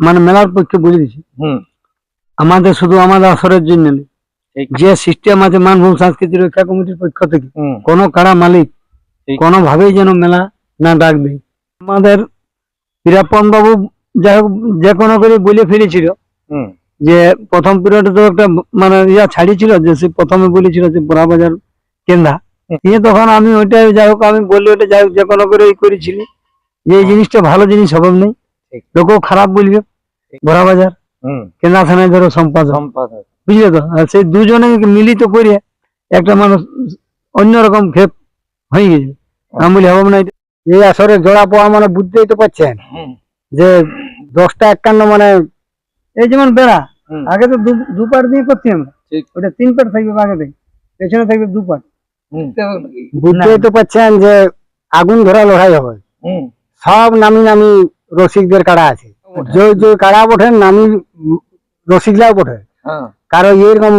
মানে মেলার পক্ষে বলে দিচ্ছি। আমাদের শুধু আমাদের আসরের জন্য নেই, যে সিস্টেম আছে মানভূম সাংস্কৃতিক রক্ষা কমিটির পক্ষ থেকে কোনো কারা মালিক কোনোভাবেই যেন মেলা না ডাক দেয়। আমাদের বীরাপ্পন বাবু যাই হোক যে কোনো করে বলে ফেলেছিল যে প্রথম পিরিয়ডে তো একটা মানে ছাড়িয়েছিল যে সে প্রথমে বলেছিল যে বড়া বাজার কেন্দ্রা নিয়ে, তখন আমি ওইটাই যাই হোক আমি বললি ওটা যাই হোক যে কোনো করে করেছিলি যে এই জিনিসটা ভালো জিনিস হবে নেই, লোকেও খারাপ বলবে। বড়া বাজার কেন্দ্রা থানায় ধরো সম্পাদক, বুঝলে তো, আর সেই দুজনে মিলিত করে একটা মানুষ অন্যরকম ক্ষেপ হয়ে গেছে। আমি বলি হবে না, এই আসরে জোড়া পাওয়া মানে বুঝতেই তো পারছেন যে 10টা 51 মানে এই যেমন বেড়া আগে তো দুপাট দিয়ে করছি আমরা, ওটা 3 পাট থাকবে আগে থেকে, পেছনে থাকবে 2 পাট। বুঝতেই তো পারছেন যে আগুন ধরা লড়াই হবে। সব নামি নামি রসিকদের কাড়া আছে, যে কাড়া বটে নামি রসিকরাও বটে, কারো এরকম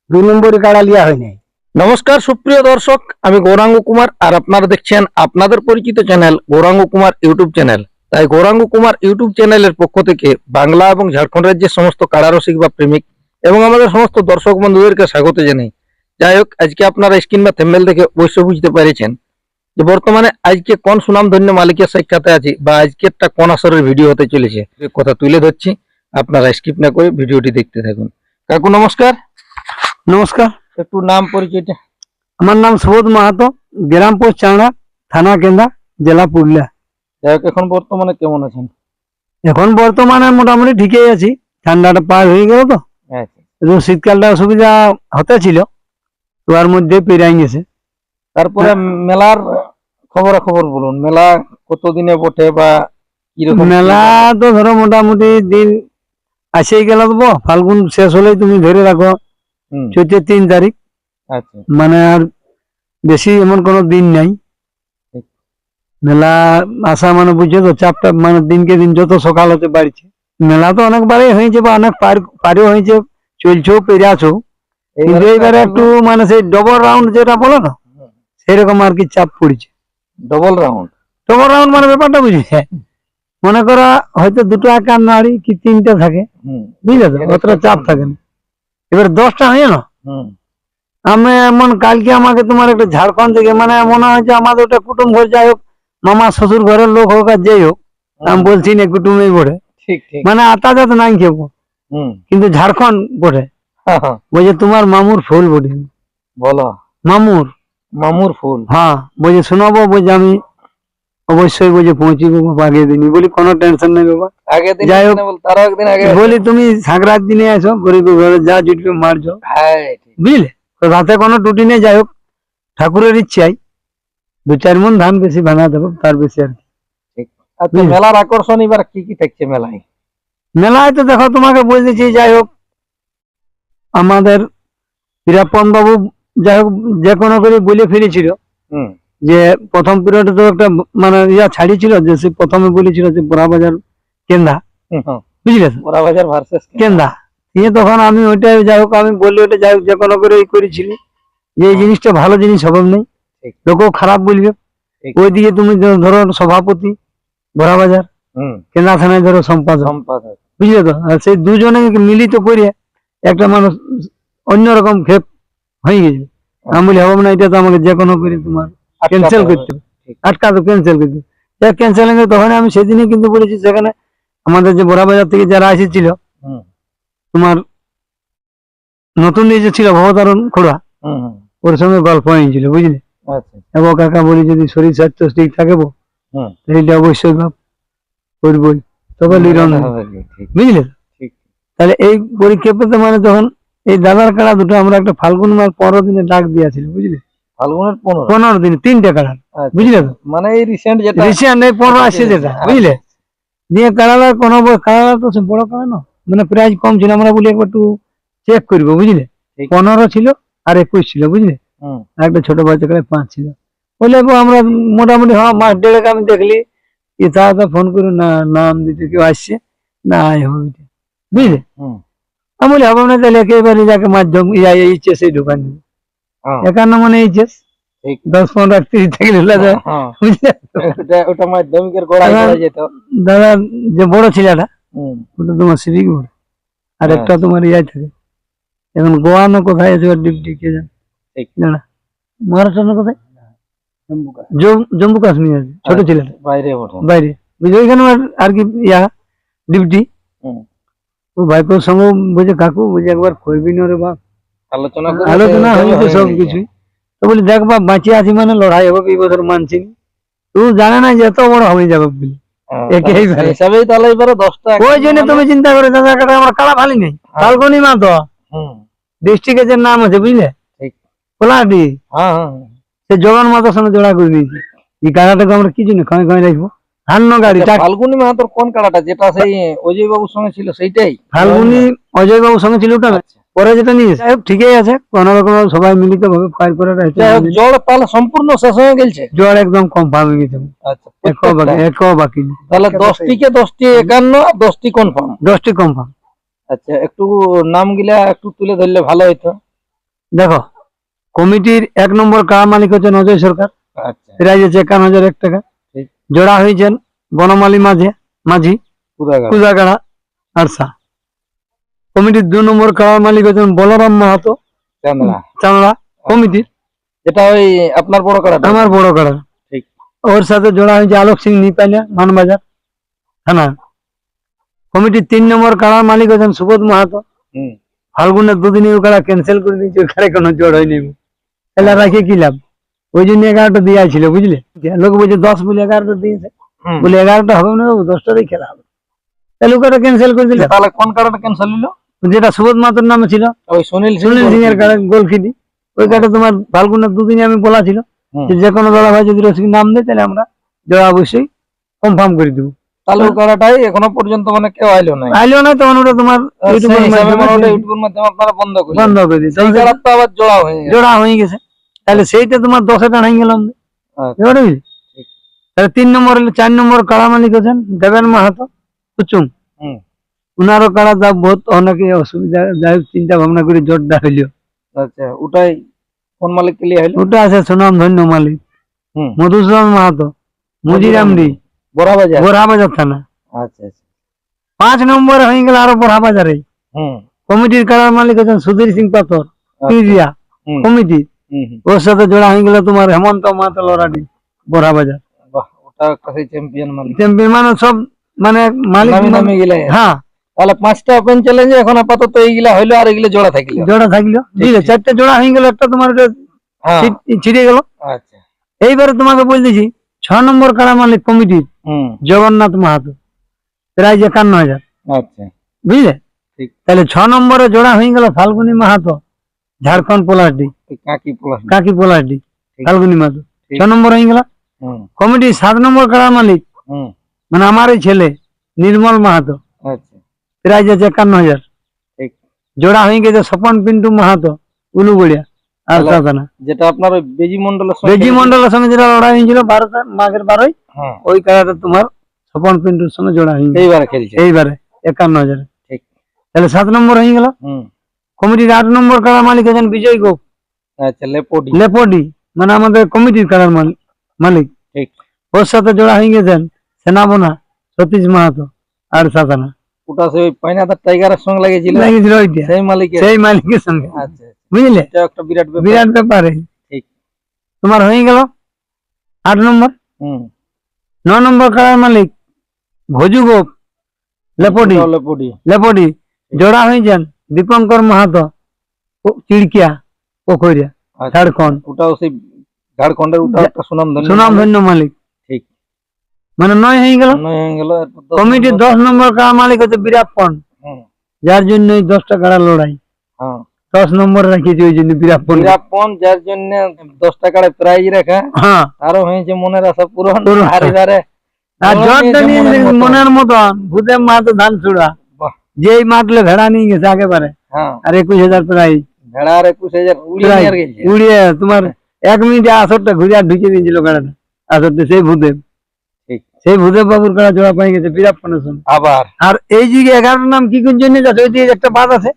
2 নম্বরই কাড়া লিয়া হয় নাই। নমস্কার সুপ্রিয় দর্শক, আমি গৌরাঙ্গ কুমার আর আপনারা দেখছেন আপনাদের পরিচিত channel Gauranga Kumar YouTube channel. তাই গৌরাঙ্গ কুমার ইউটিউব চ্যানেলের পক্ষ থেকে বাংলা এবং ঝাড়খণ্ড রাজ্যের সমস্ত কাড়া রসিক বা প্রেমিক এবং আমাদের সমস্ত দর্শক বন্ধুদেরকে স্বাগত জানাই। যাই হোক, আজকে আপনারা স্ক্রিন বা থেম্বনেল থেকে অবশ্যই বুঝতে পেরেছেন যে বর্তমানে আজকে কোন সুনামধন্য মালিকের সাক্ষাতে আছি বা আজকেরটা কোন আসরের ভিডিও হতে চলেছে কথা তুলে ধরছি, আপনারা স্কিপ না করে ভিডিওটি দেখতে থাকুন। কাকু নমস্কার। নমস্কার। একটু নাম পরিচয়টা? আমার নাম সুবোধ মাহাতো, গ্রাম পোস্ট চাংড়া, থানা কেন্দ্রা, জেলা পুরুলিয়া। যাই হোক, এখন বর্তমানে কেমন আছেন? এখন বর্তমানে মোটামুটি ঠিকই আছি, ঠান্ডাটা পার হয়ে গেল তো, শীতকালটা অসুবিধা হতে ছিল, তো আর মধ্যে পেরাই গেছে। তারপরে মেলার খবর বলুন, মেলা কতদিনে বটে বা কিরকম? মেলা তো ধরো মোটামুটি দিন আসেই গেল, তো ফাল্গুন শেষ হলেই তুমি ধরে রাখো চৈত্রের 3 তারিখ। আচ্ছা, মানে আর বেশি এমন কোনো দিন নাই। মেলা আসা মানে বুঝছো তো, চাপটা মানে দিনকে দিন যত সকাল হতে বাড়ছে। মেলা তো অনেকবারই হয়েছে বা অনেক পারিও হয়েছে, চলছেও পেরিয়েছেও, কিন্তু এইবারে একটু মানে সেই ডবল রাউন্ড যেটা বলো না, সেরকম আর কি চাপ পড়েছে। ডবল রাউন্ড মানে ব্যাপারটা বুঝছে, মনে করা হয়তো 2টো আকার নাড়ি কি 3টে থাকে, বুঝলে তো, অতটা চাপ থাকে না। এবার 10টা হয় না, আমি এমন কালকে আমাকে তোমার একটা ঝাড়খণ্ড থেকে মানে মনে হয়েছে আমাদের ওটা কুটুম ঘর, যাই হোক মামা শ্বশুর ঘরের লোক হোক আর যাই হোক, আমি বলছি না কুটুমেই বটে, মানে আতা যাতে নাই খেবো, কিন্তু ঝাড়খণ্ড বটে। বলছে তোমার মামুর ফুল বটে। বলো মামুর ফুল? হ্যাঁ, বলছে শোনাবো, বলছে আমি অবশ্যই বলছে পৌঁছিব আগে দিনই। বলি কোনো টেনশন নেই বাবা, যাই হোক বলি তুমি সাঁকরাত দিনে আসো, গরিবের ঘরে যা জুটবে মারছো, বুঝলে তো, রাতে কোনো টুটি নেই। যাই হোক ঠাকুরের ইচ্ছাই 2-4 মণ ধান বেশি ভাঙা দেবো, তার বেশি আর কি। আচ্ছা, মেলার আকর্ষণ এবার কি কি থাকছে মেলায়? মেলায় তো দেখো তোমাকে বলতেছি, যাই হোক আমাদের বীরাপ্পন বাবু যাই হোক যে কোনো করে বলে ফেলেছিল যে প্রথম পিরিয়ডে তো একটা মানে ছাড়িয়েছিল যে সে প্রথমে বলেছিল যে বড়া বাজার কেন্দ্রা, বুঝলে, বড়া বাজার ভার্সেস কেন্দ্রা নিয়ে, তখন আমি ওইটাই যাই হোক আমি বললি ওটা যাই হোক যে কোনো করে করেছিলি যে এই জিনিসটা ভালো জিনিস হবে নেই, লোকেও খারাপ বলবে। ওইদিকে তুমি ধরো সভাপতি বড়া বাজার কেন্দ্রা থানায় ধরো সম্পাদক, বুঝলে তো, আর সেই দুজনে মিলিত করে একটা মানুষ অন্যরকম ক্ষেপ হয়ে গেছে। আমি বলি হবে না, এটা তো আমাকে যে কোনো করে তোমার ক্যান্সেল করতে হবে, আটকাতে ক্যান্সেল করতে। ক্যান্সেল তখন আমি সেদিনই কিন্তু বলেছি, সেখানে আমাদের যে বড়া বাজার থেকে যারা এসেছিল, তোমার নতুন যে ছিল ভবতারণ খোড়া, ওর সঙ্গে গল্প হয়েছিল, বুঝলে। এবং কাকা বলি যদি শরীর স্বাস্থ্য ঠিক থাকে সেইটা অবশ্যই করবই, তবে লিরন, বুঝলে। তাহলে এই পরীক্ষা পেতে মানে তখন এই দাদার কাড়া দুটো আমরা একটা ফাল্গুন মাস 15 দিনে ডাক দিয়েছিল, বুঝলে, ফাল্গুনের 15 দিনে 3টে কাড়া, বুঝলে তো, মানে এই রিসেন্ট যেটা 15 আসছে যেটা, বুঝলে। দিয়ে কাড়াটা কোনো কাড়াটা তো সে বড় কাড়া না, মানে প্রাইস কম ছিল, আমরা বলি একবার একটু চেক করবো, বুঝলে। 15 ছিল আর 21 ছিল, বুঝলে, একটা ছোট বাচ্চা কাড়া 5 ছিল। বলে আমরা মোটামুটি হ্যাঁ মাস 1.5 আমি দেখলি তারা ফোন করে না নাম দিতে কেউ আসছে না হবে, বুঝলে। আমি বলি হবে না, তাহলে একেবারে যাকে মাধ্যম এইচএস এই ঢুকান দেবো, 51 মানে এইচএস 10-15 30 থাকলে ওটা মাধ্যমিকের গোড়ায় যেত। দাদা যে বড় ছেলেটা ওটা তোমার সিভিক বোর্ড, আর একটা তোমার ইয়াই থাকে। এখন গোয়ানো কোথায় আছে ওর ডিউটি কে জানে, জানা মহারাষ্ট্র না কোথায়, জম্মু কাশ্মীর আছে, ছোট ছেলেটা বাইরে বাইরে বুঝে ওইখানে আর কি ইয়া ডিউটি। ও ভাইপোর সঙ্গে বুঝে কাকু বুঝে একবার করবি না রে বাপ, আলোচনা হয়েছে সব কিছুই। তো বলি দেখ বাপ বাঁচিয়ে আছি মানে লড়াই হবে, এই বছর মানছি নি। তুই জানে না যে এত বড় হয়ে যাবে বলি, হিসাবেই তাহলে এবারে 10টা। ওই জন্য তুমি চিন্তা করে দাদা কাটা আমার কালা ভালি নেই, ফাল্গুনি মা তো ডিস্ট্রিক্টের যে নাম আছে বুঝলে, কোলাহাটি, সে জগন মাতার সঙ্গে জোড়া করে দিয়েছি। এই কাড়াটাকে আমরা কি জন্য খামে খামে রাখবো, হান্ন গাড়ি। ফাল্গুনি মাহাতোর কোন কাড়াটা, যেটা সেই অজয় বাবুর সঙ্গে ছিল সেইটাই? ফাল্গুনি অজয় বাবুর সঙ্গে ছিল ওটা, পরে যেটা নিয়েছে ঠিকই আছে, কোন রকম সবাই মিলিত ভাবে ফাইল করে জল তাহলে সম্পূর্ণ শেষ হয়ে গেছে, জল একদম কনফার্ম হয়ে গেছে। এক বাকি নেই। তাহলে 10টিকে 10টি 51 আর 10টি কনফার্ম, 10টি কনফার্ম। আচ্ছা, একটু নাম গিলা একটু তুলে ধরলে ভালো হইতো। দেখো, কমিটির 1 নম্বর কাড়া মালিক হচ্ছেন অজয় সরকার, প্রাইজ আছে 51,001 টাকা। জোড়া হয়েছেন বনমালী মাঝি কুদাগাড়া আরসা। কমিটির 2 নম্বর কাড়া মালিক হচ্ছেন বলরাম মাহাতো চাংড়া কমিটির, যেটা ওই আপনার বড় কাড়া, আমার বড় কাড়া। ওর সাথে জোড়া হয়েছে আলোক সিং নিপাইলা মানবাজার থানা। কমিটির 3 নম্বর কাড়ার মালিক হচ্ছেন সুবোধ মাহাতো। ফাল্গুনের 2 দিনে ও কাড়া ক্যান্সেল করে দিয়েছে, ওই কাড়ায় কোনো জোড় হয়নি, তাহলে রাখে কি লাভ। ওই জন্য 11টা দেওয়া ছিল বুঝলে, লোক বলছে 10 বলে 11টা দিয়েছে, বলে 11টা হবে না বাবু, 10টারই খেলা হবে, তাহলে ওটা ক্যান্সেল করে দিলে। তাহলে কোন কাড়াটা ক্যান্সেল হলো? যেটা সুবোধ মাহাতোর নামে ছিল, ওই সুনীল সিং এর কাড়া গোলখিদি, ওই কাটা তোমার ফাল্গুনের 2 দিনে আমি বলা ছিল যে কোনো দলা ভাই যদি রসিক নাম দেয় তাহলে আমরা জোড়া অবশ্যই কনফার্ম করে দেবো। তাহলে ওই কাড়াটাই এখনো পর্যন্ত মানে কেউ আইলো না, তখন ওটা তোমার ইউটিউবের মাধ্যমে আপনারা বন্ধ করে দিয়েছে, সেই কাড়া তো আবার জোড়া হয়ে গেছে। তাহলে সেইটা তোমার 10 টাকা হয়ে গেলাম। তাহলে 3 নম্বর 4 নম্বর কাড়া মালিক আছেন দেবেন মাহাতো কুচুম, উনারও কাড়া যা বহুত অনেকে অসুবিধা, যাই হোক চিন্তা ভাবনা করে জোরটা হইল। আচ্ছা, ওটাই কোন মালিক কে লিয়ে হইলো? ওটা আছে সুনাম ধন্য মালিক মধুসূদন মাহাতো মুজিরামডি বোরাবাজার থানা। আচ্ছা আচ্ছা। 5 নম্বরে হয়ে গেল আরো বোরাবাজারে। কমিটির কাড়ার মালিক আছেন সুধীর সিং পাথর পিরিয়া কমিটি, ওর সাথে জোড়া হয়ে গেল তোমার হেমন্ত মাহাতো লরাডি বোরাবাজার। ওটা কাছে চ্যাম্পিয়ন মালিক, চ্যাম্পিয়ন মানে সব মানে মালিক নামে গেলে। হ্যাঁ, তাহলে 5টা ওপেন চ্যালেঞ্জ এখন আপাতত এইগুলা হইলো, আর এগুলা জোড়া থাকলো ঠিক আছে। 4টে জোড়া হয়ে গেল, একটা তোমার ছিড়ে গেল। আচ্ছা, এইবারে তোমাকে বল দিছি 6 নম্বর কাড়া মালিক কমিটির জগন্নাথ মাহাতো, প্রাইজ 51,000। আচ্ছা, বুঝলে? তাহলে 6 নম্বরে জোড়া হয়ে গেল ফাল্গুনি মাহাতো ঝাড়খণ্ড পলাশডি, কাকি পলাশডি ফাল্গুনি মাহাতো 6 নম্বর হয়ে গেল। কমিটির 7 নম্বর কাড়া মালিক মানে আমারই ছেলে নির্মল মাহাতো, প্রাইজ আছে 51,000। জোড়া হয়ে গেছে স্বপন পিন্টু মাহাতো উলুগড়িয়া আর সাধনা, যেটা আপনার বেজি মন্ডলের সঙ্গে যেটা লড়াই হয়েছিল 12 মাঘের 12, ওই কাড়াটা তোমার স্বপন পিন্টুর সঙ্গে জোড়া হয়ে এইবারে 51,000। তাহলে 7 নম্বর হয়ে গেল। কমিটির 8 নম্বর কাড়ার মালিক আছেন বিজয় গোপ, আচ্ছা লেপোডি মানে আমাদের কমিটির কাড়ার মালিক। ওর সাথে জোড়া হয়ে গেছেন সেনাবনা সতীশ মাহাতো আর সাধনা। ওটা সেই পাইনাদার টাইগারের সঙ্গে লাগিয়েছিল ওইটা সেই মালিকের সঙ্গে। আচ্ছা, বুঝলে? একটা বিরাট ব্যাপার। ঠিক, তোমার হয়ে গেল 8 নম্বর। 9 নম্বর কাড়ার মালিক ভজু গোপ লেপোডি, জোড়া হয়ে যান দীপঙ্কর মাহাতো চিড়কিয়া পোখরিয়া ঝাড়খণ্ড। ওটাও সেই ঝাড়খণ্ডের সুনাম ধন্য মালিক। ঠিক, মানে 9 হয়ে গেল। কমিটির 10 নম্বর কাড়া মালিক হচ্ছে বিরাটপন, যার জন্য 10টা কাড়া লড়াই 10 নম্বর রাখিয়েছি, ওই জন্য বিরাটপন, যার জন্য 10টা কাড়া প্রাইজ রাখা। হ্যাঁ, আরো হয়েছে মনের আশা পূরণ। আর জোরটা নিয়ে মনের মতন ভূদেব মাহাতো ধান ছুড়া, যেই মাতলে ভেড়া নিয়ে গেছে একেবারে, আর 21,000 প্রাইজ। ভেড়া আর 21,000 উড়িয়ে তোমার 1 মিনিটে আসরটা ঘুরিয়ে ঢুকিয়ে দিয়েছিল গাড়াটা আসরটা। সেই ভূদেব বাবুর কাড়া জোড়া পাই গেছে বিরাটপনের সঙ্গে আবার। আর এই যে 11 নাম কি কোন জন্য যাচ্ছে, ওই দিকে একটা বাদ আছে।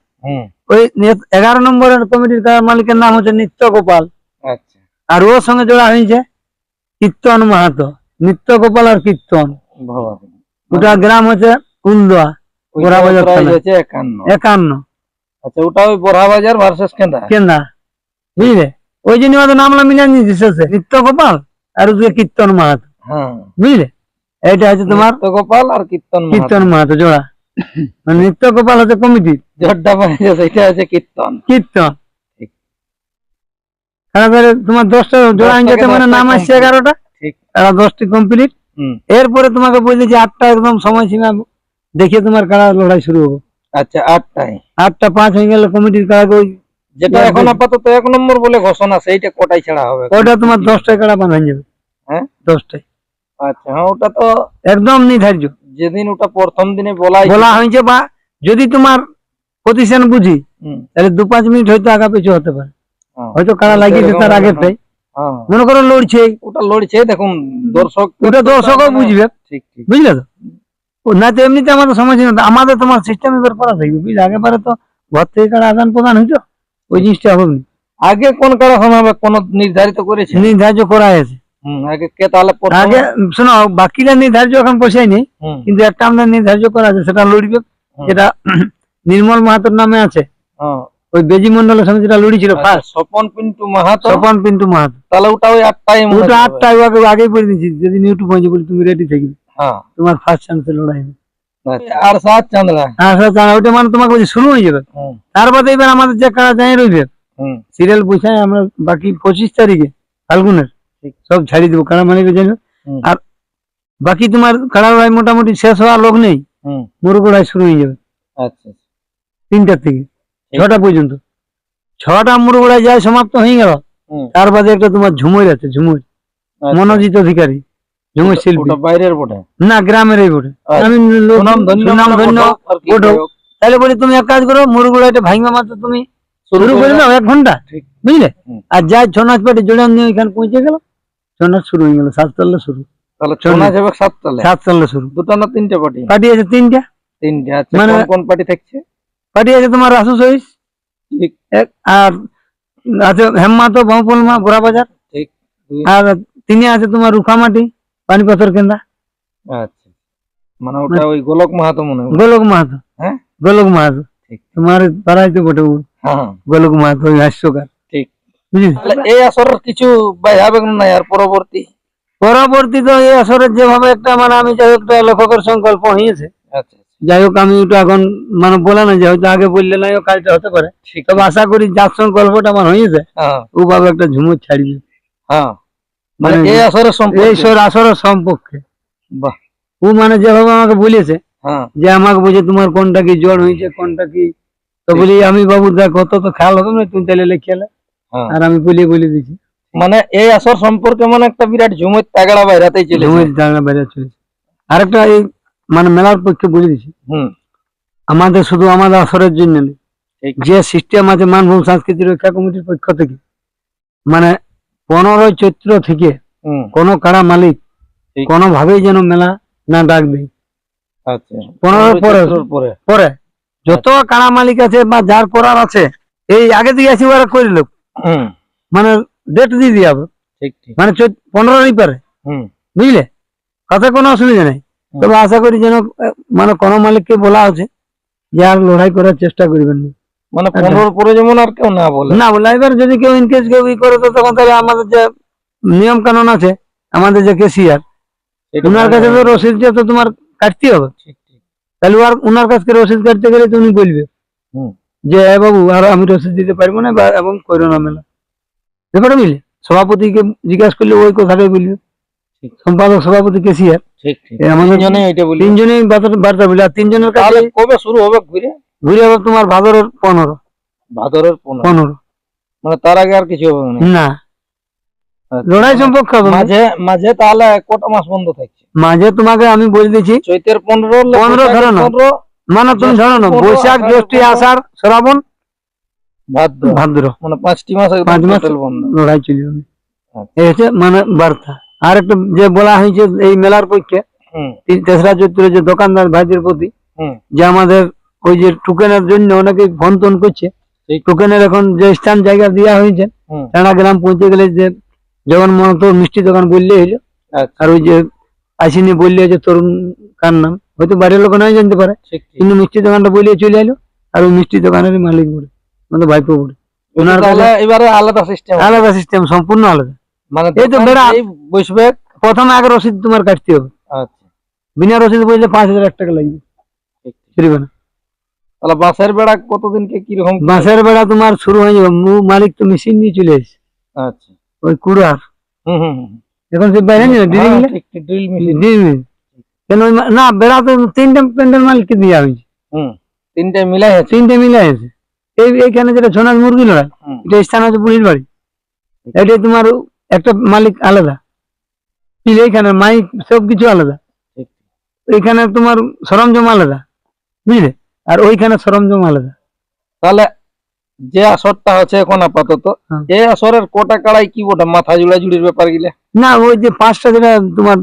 ওই 11 নম্বরের কমিটির কাড়ার মালিকের নাম হচ্ছে নিত্য গোপাল। আচ্ছা, আর ওর সঙ্গে জোড়া হয়েছে কীর্তন মাহাতো, নিত্য গোপাল আর কীর্তন। ওটা গ্রাম হচ্ছে উলদোয়া বড়া বাজার প্রাইস থানা। হচ্ছে 51। 51 আচ্ছা, ওটা ওই বড়া বাজার ভার্সেস কেন্দা। কেন্দা, বুঝলে? ওই জন্য আমাদের নামলা মিলান দিতেছে নিত্য গোপাল আর ওদিকে কীর্তন মাহাতো, হ্যাঁ, বুঝলে? এইটা হচ্ছে তোমার নিত্য গোপাল আর কীর্তন কীর্তন মাহাতো জোড়া, মানে নিত্য গোপাল হচ্ছে কমিটি, জোরটা পাইছে সেটা হচ্ছে কীর্তন। কীর্তন। ঠিক। তারপরে তোমার 10টা জোড়া আনতে মানে 10টা নাম আসছে complete। 11টা, ঠিক। আর 10টি কমপ্লিট। হুম। এরপরে তোমাকে বলছি যে 8টা একদম সময়সীমা দেখে তোমার কাড়া লড়াই শুরু হবে। আচ্ছা, 8টায় 8টা 5 হয়ে গেল কমিটির কাড়া, ওই যেটা এখন আপাতত 1 নম্বর বলে ঘোষণা, সেইটা কোটায় ছাড়া হবে? ওটা তোমার 10টায় কাড়া বাঁধা হয়ে যাবে। হ্যাঁ, 10টায় আচ্ছা। হ্যাঁ, ওটা তো একদম নির্ধার্য যেদিন ওটা প্রথম দিনে বলা হয়েছে, বা যদি তোমার পজিশন বুঝি হুম, তাহলে 2-5 মিনিট হয়তো আগা পিছু হতে পারে, হ্যাঁ। হয়তো কাড়া লাগিয়েছে তার আগেরটাই, হ্যাঁ, মনে করো লড়ছে, ওটা লড়ছে, দেখুন দর্শক, ওটা দর্শকও বুঝবে, ঠিক ঠিক। বুঝলে তো? না তো এমনিতে আমাদের সমস্যা না, আমাদের তোমার সিস্টেম এবার করা থাকবে, বুঝলে? আগেবারে তো ঘর থেকে কাড়া আদান প্রদান হইতো, ওই জিনিসটা হবে না, আগে কোন কারা হবে কোন নির্ধারিত করেছে? নির্ধার্য করা হয়েছে আগে কে তাহলে প্রথম? আগে। শোনো, বাকিরা নির্ধার্য এখন পয়সাই নেই, হুম, কিন্তু একটা আমাদের নির্ধার্য করা আছে, সেটা লড়বে, যেটা নির্মল মাহাতোর নামে আছে, হ্যাঁ। ওই বেজি মন্ডলের সঙ্গে যেটা লড়িছিল আচ্ছা, ফার্স্ট, স্বপন পিন্টু মাহাতো। স্বপন পিন্টু মাহাতো, তাহলে ওটা ওই 8টায় মনে ওটা হবে। 8টায় আগেই বলে দিয়েছি, যদি ইউটিউব হয়েছে বলি তুমি রেডি থাকবে, হ্যাঁ। তোমার ফার্স্ট চান্সে লড়াই হবে। আচ্ছা, আর 7 চাঁদলা। ওইটা মানে তোমাকে বলছি শুরু হয়ে যাবে, হুম, তার বাদে এবার আমাদের যে কারা যাই রইবে হুম, সিরিয়াল বুঝাই আমরা বাকি 25 তারিখে ফাল্গুনের ঠিক। সব ছাড়ি দেবো, কারা মালিকে জানবে। হুম, আর বাকি তোমার কারা লড়াই মোটামুটি শেষ হওয়ার লোক নেই, হুম। মুরুগড়াই শুরু হয়ে যাবে আচ্ছা, 3টার থেকে ঠিক। 6টা পর্যন্ত। 6টা মুরুগড়াই যায় সমাপ্ত হয়ে গেল, হুম। তার বাদে একটা তোমার ঝুমুর আছে, ঝুমুর, আচ্ছা। মনোজিৎ অধিকারী, ঝুমুর শিল্পী, ওটা বাইরের বটে। না গ্রামের এই বটে। আচ্ছা। আমি সুনাম ধন্য সুনাম মানে ধন্য বটক আর কি বটক। যাই হোক। তাহলে বলি তুমি এক কাজ করো, মুরুগুড়াইটা ভাঙবা মাত্র তুমি শুরু করে দাও 1 ঘন্টা, ঠিক। বুঝলে? হুম। আর যাই ছৌ নাচ পাটি জোড়ান নিয়ে ওইখানে পৌঁছে গেল, ছৌ নাচ শুরু হয়ে গেল, 7 চললে শুরু, তাহলে শোনা যাবে 7 তালে। 7 চললে শুরু। 2টা না 3টে পার্টি? পার্টি আছে 3টা, 3টে। আচ্ছা, মানে- কোন কোন পার্টি থাকছে? পার্টি আছে তোমার রাসু সহিস, ঠিক আর আছে হেমমাতো বাউপলমা গোড়া বাজার, ঠিক। 2। আর 3 আছে তোমার রুখামাটি পানিপাথর কেন্দা, আচ্ছা, মানে ওটা ওই গোলক মাহাতো মনে হয়। গোলক মাহাতো, হ্যাঁ, গোলক মাহাতো ঠিক। তোমার পাড়ায় তো বটে ও, হ্যাঁ, গোলক মাহাতো ওই হাস্যকার, ঠিক। বুঝলি? তাহলে এই আসরের কিছু হবে না আর পরবর্তী? পরবর্তী তো এই আসরের যেভাবে একটা মানে আমি যাই হোক একটা লেখকের সংকল্প হয়েছে, আচ্ছা, যাই হোক আমি ওটা এখন মানে বলে না যে হয়তো আগে বললে না কাজটা হতে পারে, ঠিক। তবে আশা করি যার সংকল্পটা আমার হয়েছে হ্যাঁ, ওভাবে একটা ঝুমুর ছাড়িয়ে, হ্যাঁ, মানে মানে এই আসরের এই সম্পর্কে। আসরের সম্পর্কে বাহ। ও মানে যেভাবে আমাকে বলেছে হ্যাঁ, যে আমাকে বলছে তোমার কোনটা কি জ্বর হয়েছে কোনটা কি, তো বলি আমি বাবু দেখ কত তো খেয়াল হবে না, তুমি তাহলে খেলে, হ্যাঁ। আর আমি বলে দিচ্ছি মানে এই আসর সম্পর্কে মানে একটা বিরাট ঝুমের তাগড়া বাইরাতেই চলেছে। ঝুমুর জানা বেড়ে চলেছে। আরেকটা এই মানে মেলার পক্ষে বলে দিচ্ছি, হুম, আমাদের শুধু আমাদের আসরের জন্য নেই, ঠিক। যে সিস্টেম আছে মানভূম সংস্কৃতি রক্ষা কমিটির পক্ষ থেকে, মানে 15 চৈত্র থেকে হুম, কোনো কাড়া মালিক ঠিক। কোনোভাবেই যেন মেলা না ডাক দেয়। আচ্ছা, 15 পরে পরে। পরে যত কাড়া মালিক আছে বা যার করার আছে এই আগে দিয়ে আসি ওরা করে লোক, হুম, মানে ডেট দিয়ে দিয়ে হবে, ঠিক ঠিক। মানে 15 পারে, হুম, বুঝলে? তাতে কোনো অসুবিধা নেই, তবে আশা করি যেন মানে কোনো মালিককে বলা আছে যে আর লড়াই করার চেষ্টা করবেন না, মানে 15 পরে যেমন আর কেউ না বলে। না বলে। এবার যদি কেউ ইনকেস কেউ ই করে তো তখন তাহলে আমাদের যে নিয়ম কানুন আছে, আমাদের যে কেসিয়ার, এটা উনার কাছে তো রসিদটা তো তোমার কাটতে হবে, ঠিক ঠিক। তাহলে আর উনার কাছ থেকে রসিদ কাটতে গেলে তুমি বলবে হুম, যে এ বাবু আর আমি রসিদ দিতে পারবো না বা এবং করো না মেলা, ব্যাপারটা বুঝলে? সভাপতিকে জিজ্ঞাসা করলে ওই কথাটাই বলবে, ঠিক। সম্পাদক সভাপতি কেসিয়ার ঠিক ঠিক। আমাদের তিনজনে এটা বলি। 3 জনেই বার্তা বলে, আর 3 জনের কাছে তাহলে কবে শুরু হবে ঘুরে? ঘুরে হবে তোমার ভাদরের 15। ভাদরের 15। মানে তার আগে আর কিছু হবে না? না, আচ্ছা। লড়াই সম্পর্কে হবে না। মাঝে মাঝে তাহলে কত মাস বন্ধ থাকছে? মাঝে তোমাকে আমি বলে দিচ্ছি চৈতের 15, 15 ধরো না, 15, মানে তুমি ধরো না, 15, বৈশাখ জ্যৈষ্ঠ 15, আষাঢ় শ্রাবণ ভাদ্র। ভাদ্র, মানে 5টি মাস 5 মাস টোটাল বন্ধ। লড়াই চলে যাবে। আচ্ছা। এই হচ্ছে মানে বার্তা। আর একটা যে বলা হয়েছে এই মেলার পক্ষে হুম, 3রা চৈত্র যে দোকানদার ভাইদের প্রতি, হুম, যে আমাদের ওই যে টোকেনের জন্য অনেকে ফোন টোন করছে, ঠিক। টোকেনের এখন যে স্থান জায়গা দেওয়া হয়েছে হুম, টানা গ্রাম পৌঁছে গেলে যে যখন মনে তো মিষ্টি দোকান বললে হইলো, আচ্ছা। আর ওই যে আসিনি বললে যে তরুণ কার নাম হয়তো বাড়ির লোক নয় জানতে পারে, ঠিক ঠিক। কিন্তু মিষ্টি দোকানটা বলে চলে এলো, আর ওই মিষ্টি দোকানের মালিক বলে মানে ভাইপো বলে, ওনার তাহলে কাছে এবারে আলাদা সিস্টেম, আলাদা সিস্টেম, সম্পূর্ণ আলাদা। মানে এই তো দোকান বেড়া। যেই বসবে। প্রথমে আগে রসিদ তোমার কাটতে হবে, আচ্ছা বিনা রসিদ বললে 5,000 টাকা লাগবে, ঠিক ঠিক। বুঝবে না। তাহলে বাঁশের বেড়া কতদিনকে কিরকম কি? বাঁশের বেড়া তোমার শুরু হয়ে যাবে, মালিক তো মেশিন নিয়ে চলে এসেছে, আচ্ছা ওই কুড়ার হুম হুম হুম। এখন সে বাইরে নিয়ে ড্রিলিং হ্যাঁ, ঠিক ঠিক, ড্রিল মেশিন। কেন না, বেড়া তো 3টা প্যান্ডেল মালিককে দিয়ে হয়েছে, হুম, তিনটে মিলাই আছে। 3টে মিলে আছে। এইখানে যেটা সোনার মুরগি লড়াই, হুম, এটা স্থান হচ্ছে পুলিশ বাড়ি, এটা তোমার একটা মালিক আলাদা, এইখানে মাইক সবকিছু আলাদা, ঠিক। ওইখানে তোমার সরঞ্জাম আলাদা, বুঝলে, আর ওইখানে সরঞ্জাম আলাদা। তাহলে যে আসরটা আছে এখন আপাতত, হ্যাঁ। এই আসরের কোটা কাড়াই কি বটে, মাথা জুড়া জুড়ির ব্যাপার গিলে? না, ওই যে 5টা যেটা তোমার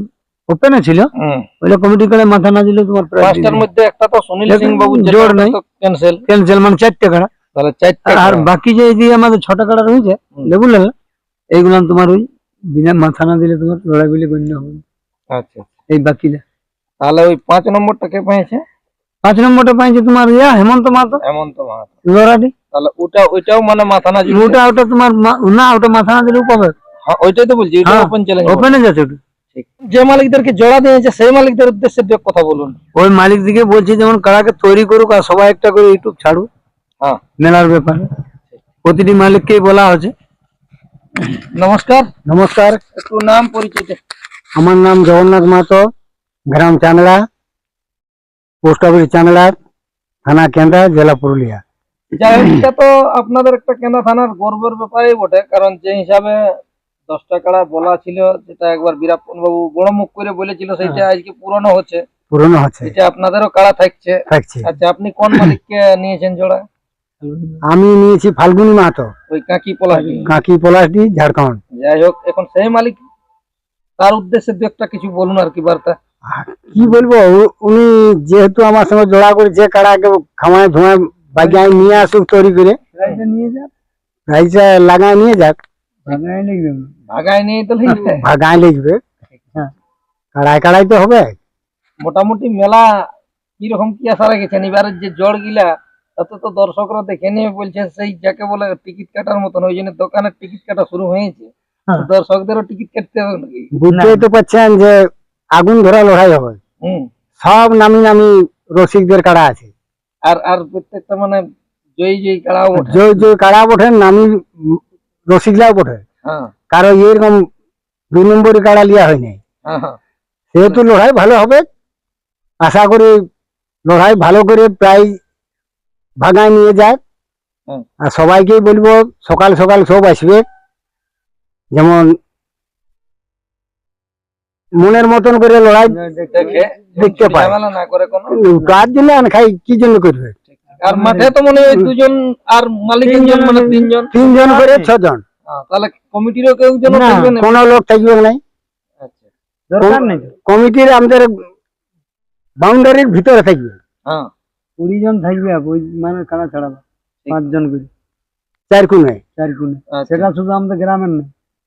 ওপেনে ছিল, হুম, ওইটা কমিটি করে মাথা না দিলে তোমার পাঁচটার মধ্যে একটা তো সুনীল সিং বাবু জোর নাই, ক্যান্সেল, ক্যান্সেল, মানে 4টে কাড়া। তাহলে চারটে আর কাড়া। বাকি যে এই আমাদের 6টা কাড়া রয়েছে হুম। লেবুল এইগুলো তোমার ওই বিনা মাথা না দিলে তোমার লড়াই বলে গণ্য হবে, আচ্ছা, এই বাকিটা। তাহলে ওই 5 নম্বরটা কে পেয়েছে? 5 নম্বরটা পাইছে তোমার হেমন্ত মাহাতো, হেমন্ত মাহাতো। লড়াটি। তাহলে ওইটাও মানে মাথা না জুড়ে? ওটা তোমার না, ওটা মাথা না দিলেও পাবে, হ্যাঁ, ওইটাই তো বলছি, ওইটা হ্যাঁ, ওপেন চ্যালেঞ্জ। ওপেনে যাচ্ছে ওটা। ঠিক। যে মালিকদেরকে জোড়া দিয়েছে সেই মালিকদের উদ্দেশ্যে দু এক কথা বলুন। ওই মালিক দিকে বলছি যেমন কাড়াকে তৈরি করুক, আর সবাই একটা করে ইউটিউব ছাড়ুক হ্যাঁ, মেলার ব্যাপারে, প্রতিটি মালিককেই বলা হচ্ছে। নমস্কার, নমস্কার, একটু নাম পরিচয়। আমার নাম জগন্নাথ মাহাতো, গ্রাম চাংড়া, পোস্ট অফিস চাংড়া, থানা কেন্দ্রা, জেলা পুরুলিয়া। যাই হোক, এটা তো আপনাদের একটা কেন্দ্রা থানার গর্বের ব্যাপারই বটে, কারণ যে হিসাবে 10টা কাড়া বলা ছিল, যেটা একবার বীরাপ্পন বাবু বড় মুখ করে বলেছিল, সেটা আজকে পুরনো হচ্ছে, পুরনো হচ্ছে, এটা আপনাদেরও কাড়া থাকছে। থাকছে। আচ্ছা, আপনি কোন মালিককে নিয়েছেন জোড়া? আমি নিয়েছি ফাল্গুনি মাহাতো, ওই কাকি পলাশি। কাকি পলাশডি, ঝাড়খণ্ড। যাই হোক, এখন সেই মালিক, তার উদ্দেশ্যে দু একটা কিছু বলুন আর কি বার্তা। কি বলবো, উনি যেহেতু আমার সঙ্গে জোড়া করে যে কাড়াকে খামায় ধোঁয়ায় বাগায় নিয়ে আসুক তৈরি করে, নিয়ে যাক, রাইসা লাগায় নিয়ে যাক, ভাগায় নিয়ে তো লিখবে। ভাগায় লিখবে, কাড়াই কাড়াই তো হবে। মোটামুটি মেলা কিরকম কি আশা রেখেছেন এবারের যে জড় গিলা? তাতে তো দর্শকরা দেখে নিয়ে বলছে সেই যাকে বলে টিকিট কাটার মতন, ওই জন্য দোকানের টিকিট কাটা শুরু হয়েছে, তো দর্শকদেরও টিকিট কাটতে হবে নাকি? বুঝতেই তো পারছেন যে আগুন ধরা লড়াই হবে, হুম। সব নামি নামি রসিকদের কাড়া আছে, আর প্রত্যেকটা মানে জয়ী কাড়াও ওঠে। যে কাড়া ওঠেন নামি রসিকরাও ওঠে, হ্যাঁ কারো এরকম 2 নম্বরই কাড়া লিয়া হয় নাই, হ্যাঁ হ্যাঁ। সেহেতু লড়াই ভালো হবে। আশা করি লড়াই ভালো করে প্রায় ভাগায় নিয়ে যায়। হুম। আর সবাইকেই বলবো সকাল সকাল সব আসবে, যেমন মনের মতন করে লড়াই দেখে দেখতে পায়। ঝামেলা না করে কোনো। তার জন্য আর খাই কি জন্য করবে, আর মাঠে তো মনে হয় 2 জন, আর মালিকের জন মানে 3 জন। 3 জন করে 6 জন, তাহলে কমিটিরও কেউ জন না থাকবে না? কোনো লোক থাকবে নাই, আচ্ছা। দরকার নেই, কমিটির আমাদের বাউন্ডারির ভিতরে থাকবে। হ্যাঁ 20 জন থাকবে, ওই মানে কারা ছাড়াবো 5 জন করে, 4 কোণে। আচ্ছা। সেটা শুধু আমাদের গ্রামের না,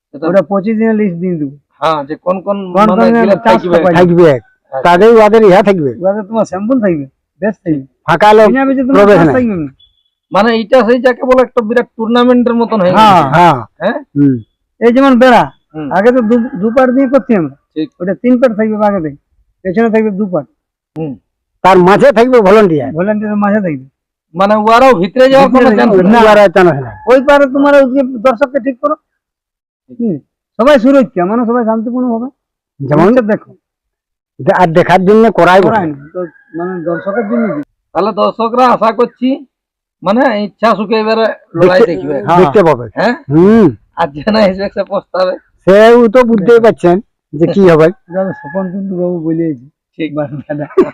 সেটা- ওটা 25 দিনের লিস্ট দিয়ে দেবো, হ্যাঁ, যে কোন কোন কোন মানে কোন গিলা চাষ থাকবে। পাই- থাকবে, আচ্ছা। তাদের ওদের ইহা থাকবে, ওদের তোমার স্যাম্পল থাকবে, বেশ থাকবে, ফাঁকা লোক বিনা বেচে তোমার প্রবেশ চাষ নাই। থাকবে না। মানে এইটা সেই যাকে বলে একটা বিরাট টুর্নামেন্টের মতন হয়ে হ্যাঁ গেছে। হ্যাঁ হ্যাঁ হুম। এই যেমন বেড়া, হুম। আগে তো দু পাট দিয়ে করছি আমরা, ঠিক। ওটা 3 পাট থাকবে, আগে থেকে পেছনে থাকবে 2 পাট, হুম। তার মাঝে থাকবে ভলান্টিয়ার, মাঝে থাকবে, মানে ওরাও ভিতরে যাওয়ার কোনো চান্স না, নেই। আর চান্স নাই। ওই পারে তোমার ওই যে দর্শককে ঠিক করো, সবাই সুরক্ষা, মানে সবাই শান্তিপূর্ণ হবে, যেমন দেখো, আর দেখার জন্য করাই না, তো মানে দর্শকের জন্য। তাহলে দর্শকরা আশা করছি মানে ইচ্ছা সুখে এবারে লড়াই দেখবে। দেখতে পাবে, হ্যাঁ, আর যে না হিসেবে সে পস্তাবে। সেও তো বুঝতেই পারছেন যে কি হবে। স্বপন কিন্তু বাবু বলেছি ঠিক।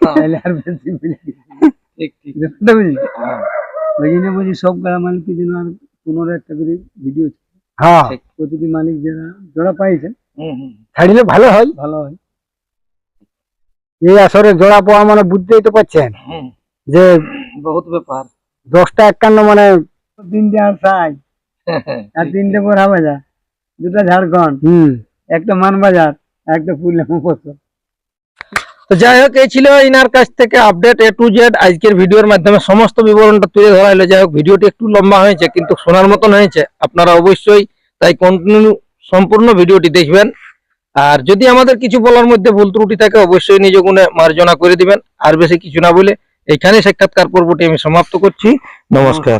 তাহলে আর বেশি বলি। ঠিক ঠিক। হ্যাঁ, ওই জন্য বলছি সব গ্রাম মালিকের জন্য আর 15 একটা করে ভিডিও, হ্যাঁ ঠিক। প্রতিটি মালিক যারা জোড়া পাইছেন হুম হুম। ছাড়িলে ভালো হয়, ভালো হয়। এই আসরে জোড়া পাওয়া মানে বুঝতেই তো পারছেন হুম, যে বহুত ব্যাপার। 10টা 51 মানে 3টে আর সাই, আর 3টে বড়া বাজার, 2টা ঝাড়খণ্ড, একটা মানবাজার, একটা পুরুলিয়া। তো যাই হোক, এই ছিল ইনার কাছ থেকে আপডেট A to Z। আজকের ভিডিওর মাধ্যমে সমস্ত বিবরণটা তুলে ধরা হলো। যাই হোক, ভিডিওটি একটু লম্বা হয়েছে কিন্তু শোনার মতন হয়েছে। আপনারা অবশ্যই তাই কন্টিনিউ সম্পূর্ণ ভিডিওটি দেখবেন। আর যদি আমাদের কিছু বলার মধ্যে ভুল ত্রুটি থাকে অবশ্যই নিজ গুণে মার্জনা করে দিবেন। আর বেশি কিছু না বলে এইখানে সাক্ষাৎকার পর্বটি আমি সমাপ্ত করছি। নমস্কার।